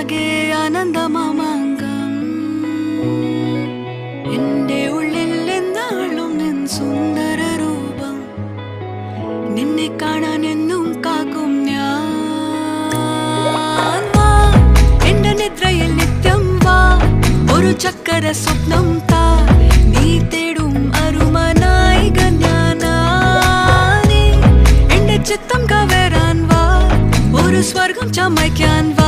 ആകെ ആനന്ദമാമാങ്കം എന്റെ ഉള്ളിൽ എന്നാളും നിൻ സുന്ദര രൂപം നിന്നെ കാണാൻ എന്നും കാക്കും ഞാൻ വാ എന്റെ നിദ്രയിൽ നിത്യം വാ ഒരു ചക്കര സ്വപ്നം താ നീ തേടും അരുമനായിക ഞാനാ നീ എന്റെ ചിത്തം കവരാൻ വാ ഒരു സ്വർഗം ചമയ്ക്കാൻ വാ